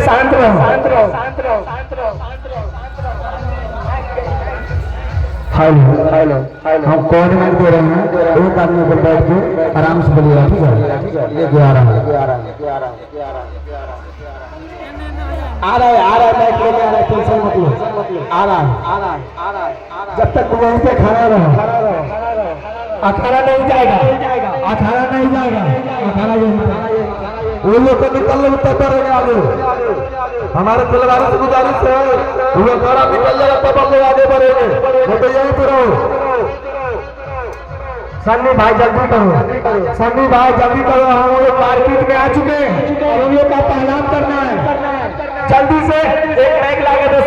शांत रहो। हेलो हम कोऑर्डिनेट दे रहे हैं, एक आदमी को बैठ के आराम से बोलिएगा, ठीक है? ये 11 है, आ रहा है बैठ लेके आ रहा है, टेंशन मत लो, आ रहा है। जब तक वहीं पे खड़ा रहो, अखाड़ा नहीं जाएगा, अखाड़ा नहीं जाएगा, अखाड़ा यहीं पे। वो लोग को निकलने में तत्पर रहेगा आगे। हमारे खिलाड़ियों से गुजारिश है, वो अखाड़ा निकल जाएगा तब हम लोग आगे बढ़ेंगे, नहीं तो यहीं पे रहो। सन्नी भाई जल्दी करो, सन्नी भाई जल्दी करो, हम लोग मार्केट में आ चुके हैं और उन लोग का पहचान करना है। जल्दी से एक माइक लगा दो।